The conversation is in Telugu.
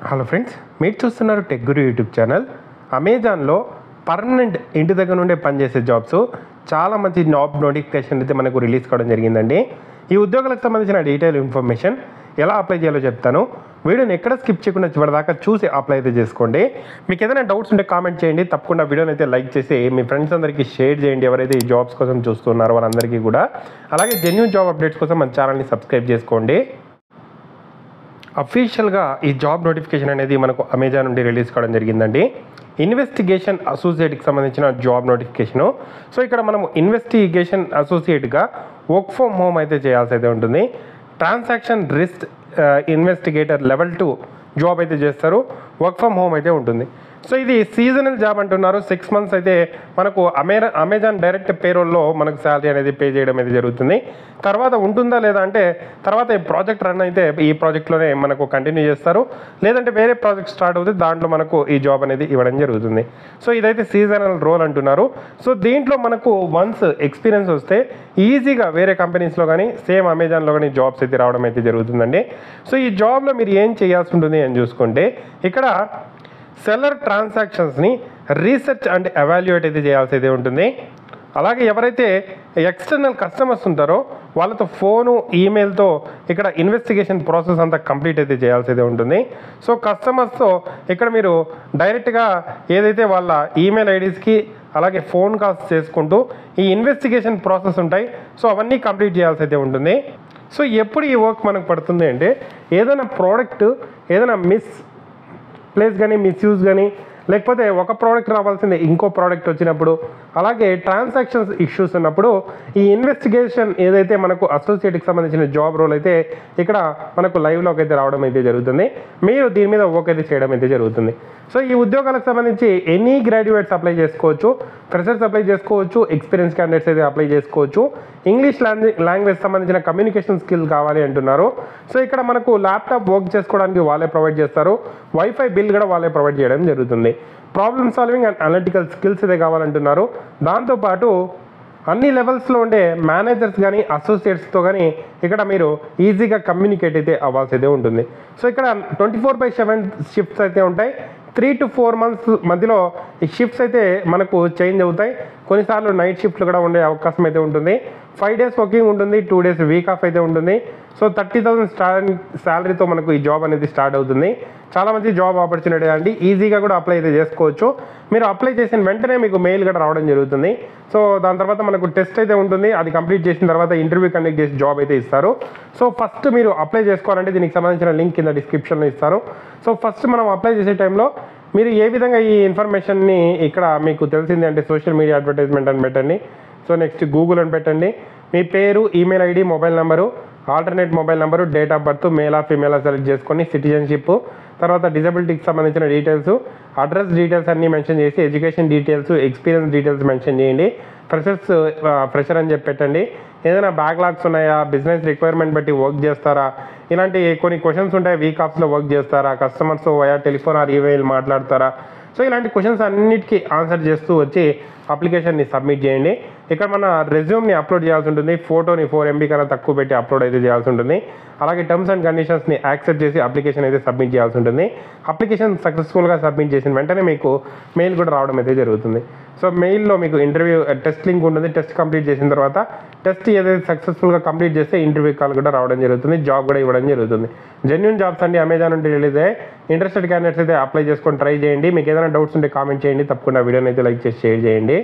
హలో ఫ్రెండ్స్, మీరు చూస్తున్నారు టెక్ గురు యూట్యూబ్ ఛానల్. అమెజాన్లో పర్మనెంట్ ఇంటి దగ్గర నుండే పనిచేసే జాబ్స్ చాలా మంచి జాబ్ నోటిఫికేషన్ అయితే మనకు రిలీజ్ కావడం జరిగిందండి. ఈ ఉద్యోగాలకు సంబంధించిన డీటెయిల్ ఇన్ఫర్మేషన్ ఎలా అప్లై చేయాలో చెప్తాను. వీడియోని ఎక్కడ స్కిప్ చేయకుండా చివరిదాకా చూసి అప్లై అయితే చేసుకోండి. మీకు ఏదైనా డౌట్స్ ఉంటే కామెంట్ చేయండి. తప్పకుండా వీడియోని అయితే లైక్ చేసి మీ ఫ్రెండ్స్ అందరికీ షేర్ చేయండి, ఎవరైతే ఈ జాబ్స్ కోసం చూస్తున్నారో వాళ్ళందరికీ కూడా. అలాగే జెన్యూన్ జాబ్ అప్డేట్స్ కోసం మన ఛానల్ని సబ్స్క్రైబ్ చేసుకోండి. అఫీషియల్గా ఈ జాబ్ నోటిఫికేషన్ అనేది మనకు అమెజాన్ నుండి రిలీజ్ కావడం జరిగిందండి. ఇన్వెస్టిగేషన్ అసోసియేట్కి సంబంధించిన జాబ్ నోటిఫికేషను. సో ఇక్కడ మనం ఇన్వెస్టిగేషన్ అసోసియేట్గా వర్క్ ఫ్రమ్ హోమ్ అయితే చేయాల్సి అయితే ఉంటుంది. Transaction risk investigator level 2 job అయితే చేస్తారు. వర్క్ ఫ్రమ్ హోమ్ అయితే ఉంటుంది. సో ఇది సీజనల్ జాబ్ అంటున్నారు. 6 months అయితే మనకు అమెజాన్ డైరెక్ట్ పేరోల్లో మనకు శాలరీ అనేది పే చేయడం అయితే జరుగుతుంది. తర్వాత ఉంటుందా లేదా అంటే తర్వాత ఈ ప్రాజెక్ట్ రన్ అయితే ఈ ప్రాజెక్ట్లోనే మనకు కంటిన్యూ చేస్తారు. లేదంటే వేరే ప్రాజెక్ట్ స్టార్ట్ అవుతుంది, దాంట్లో మనకు ఈ జాబ్ అనేది ఇవ్వడం జరుగుతుంది. సో ఇదైతే సీజనల్ రోల్ అంటున్నారు. సో దీంట్లో మనకు వన్స్ ఎక్స్పీరియన్స్ వస్తే ఈజీగా వేరే కంపెనీస్లో కానీ సేమ్ అమెజాన్లో కానీ జాబ్స్ అయితే రావడం అయితే జరుగుతుందండి. సో ఈ జాబ్లో మీరు ఏం చేయాల్సి ఉంటుంది అని చూసుకుంటే ఇక్కడ సెల్లర్ ట్రాన్సాక్షన్స్ని రీసెర్చ్ అండ్ ఎవాల్యుయేట్ అయితే చేయాల్సి అయితే ఉంటుంది. అలాగే ఎవరైతే ఎక్స్టర్నల్ కస్టమర్స్ ఉంటారో వాళ్ళతో ఫోను ఈమెయిల్తో ఇక్కడ ఇన్వెస్టిగేషన్ ప్రాసెస్ అంతా కంప్లీట్ అయితే చేయాల్సి అయితే ఉంటుంది. సో కస్టమర్స్తో ఇక్కడ మీరు డైరెక్ట్గా ఏదైతే వాళ్ళ ఈమెయిల్ ఐడీస్కి అలాగే ఫోన్ కాల్స్ చేసుకుంటూ ఈ ఇన్వెస్టిగేషన్ ప్రాసెస్ ఉంటాయి. సో అవన్నీ కంప్లీట్ చేయాల్సి అయితే ఉంటుంది. సో ఎప్పుడు ఈ వర్క్ మనకు పడుతుంది అంటే ఏదైనా ప్రోడక్ట్ ఏదైనా ప్లేస్ కానీ మిస్యూజ్ కానీ లేకపోతే ఒక ప్రోడక్ట్ రావాల్సిందే ఇంకో ప్రోడక్ట్ వచ్చినప్పుడు, అలాగే ట్రాన్సాక్షన్స్ ఇష్యూస్ ఉన్నప్పుడు ఈ ఇన్వెస్టిగేషన్ ఏదైతే మనకు అసోసియేట్కి సంబంధించిన జాబ్ రోల్ అయితే ఇక్కడ మనకు లైవ్లోకి అయితే రావడం అయితే జరుగుతుంది. మీరు దీని మీద వర్క్ అయితే చేయడం అయితే జరుగుతుంది. సో ఈ ఉద్యోగాలకు సంబంధించి ఎనీ గ్రాడ్యుయేట్స్ అప్లై చేసుకోవచ్చు, ఫ్రెషర్స్ అప్లై చేసుకోవచ్చు, ఎక్స్పీరియన్స్ క్యాండిడేట్స్ అయితే అప్లై చేసుకోవచ్చు. ఇంగ్లీష్ లాంగ్వేజ్ సంబంధించిన కమ్యూనికేషన్ స్కిల్ కావాలి అంటున్నారు. సో ఇక్కడ మనకు ల్యాప్టాప్ వర్క్ చేసుకోవడానికి వాళ్ళే ప్రొవైడ్ చేస్తారు. వైఫై బిల్ కూడా వాళ్ళే ప్రొవైడ్ చేయడం జరుగుతుంది. Problem solving and analytical skills అయితే కావాలంటున్నారు. దాంతోపాటు అన్ని లెవెల్స్లో ఉండే మేనేజర్స్ కానీ అసోసియేట్స్తో కానీ ఇక్కడ మీరు ఈజీగా కమ్యూనికేట్ అయితే అవ్వాల్సి అయితే ఉంటుంది. సో ఇక్కడ 24/7 షిఫ్ట్స్ అయితే ఉంటాయి. 3 to 4 months మధ్యలో ఈ షిఫ్ట్స్ అయితే మనకు చేంజ్ అవుతాయి. కొన్నిసార్లు నైట్ షిఫ్ట్లు కూడా ఉండే అవకాశం అయితే ఉంటుంది. 5 days వర్కింగ్ ఉంటుంది, 2 days వీక్ ఆఫ్ అయితే ఉంటుంది. సో 30,000 శాలరీతో మనకు ఈ జాబ్ అనేది స్టార్ట్ అవుతుంది. చాలా మంచి జాబ్ ఆపర్చునిటీ అండి. ఈజీగా కూడా అప్లై అయితే చేసుకోవచ్చు. మీరు అప్లై చేసిన వెంటనే మీకు మెయిల్ కూడా రావడం జరుగుతుంది. సో దాని తర్వాత మనకు టెస్ట్ అయితే ఉంటుంది. అది కంప్లీట్ చేసిన తర్వాత ఇంటర్వ్యూ కండక్ట్ చేసి జాబ్ అయితే ఇస్తారు. సో ఫస్ట్ మీరు అప్లై చేసుకోవాలంటే దీనికి సంబంధించిన లింక్ కింద డిస్క్రిప్షన్లో ఇస్తారు. సో ఫస్ట్ మనం అప్లై చేసే టైంలో మీరు ఏ విధంగా ఈ ఇన్ఫర్మేషన్ని ఇక్కడ మీకు తెలిసింది అంటే సోషల్ మీడియా అడ్వర్టైజ్మెంట్ అని పెట్టండి. సో నెక్స్ట్ గూగుల్ అని పెట్టండి. మీ పేరు, email ID, mobile number, alternate mobile number, date of birth, మేలా ఫీమేలా సెలెక్ట్ చేసుకొని సిటిజన్షిప్, తర్వాత డిజబిలిటీకి సంబంధించిన డీటెయిల్స్, అడ్రస్ డీటెయిల్స్ అన్నీ మెన్షన్ చేసి education details, experience details mention చేయండి. ఫ్రెషర్ అని చెప్పి పెట్టండి. ఏదైనా బ్యాక్లాగ్స్ ఉన్నాయా, బిజినెస్ రిక్వైర్మెంట్ బట్టి వర్క్ చేస్తారా, ఇలాంటి కొన్ని క్వశ్చన్స్ ఉంటాయి. వీక్ ఆఫ్స్లో వర్క్ చేస్తారా, customers via telephone are email మాట్లాడతారా. సో ఇలాంటి క్వశ్చన్స్ అన్నిటికీ ఆన్సర్ చేస్తూ వచ్చి అప్లికేషన్ని సబ్మిట్ చేయండి. ఇక్కడ మన రెజ్యూమ్ని అప్లోడ్ చేయాల్సి ఉంటుంది. ఫోటోని 4 MB కన్నా తక్కువ పెట్టి అప్లోడ్ అయితే చేయాల్సి ఉంటుంది. అలాగే టర్మ్స్ అండ్ కండిషన్స్ని యాక్సెప్ట్ చేసి అప్లికేషన్ అయితే సబ్మిట్ చేయాల్సి ఉంటుంది. అప్లికేషన్ సక్సెస్ఫుల్గా సబ్మిట్ చేసిన వెంటనే మీకు మెయిల్ కూడా రావడం అయితే జరుగుతుంది. సో మెయిల్లో మీకు ఇంటర్వ్యూ టెస్ట్ లింక్ ఉంటుంది. టెస్ట్ కంప్లీట్ చేసిన తర్వాత టెస్ట్ ఏదైతే సక్సెస్ఫుల్గా కంప్లీట్ చేస్తే ఇంటర్వ్యూ కాల్ కూడా రావడం జరుగుతుంది. జాబ్ కూడా ఇవ్వడం జరుగుతుంది. జెన్యూన్ జాబ్స్ అండి అమెజాన్ నుండి రిలీజ్ అయ్యాయి. ఇంట్రెస్టెడ్ క్యాండిడేట్స్ అయితే అప్లై చేసుకొని ట్రై చేయండి. మీకు ఏదైనా డౌట్స్ ఉంటే కామెంట్ చేయండి. తప్పకుండా వీడియోని అయితే లైక్ చేసి షేర్ చేయండి.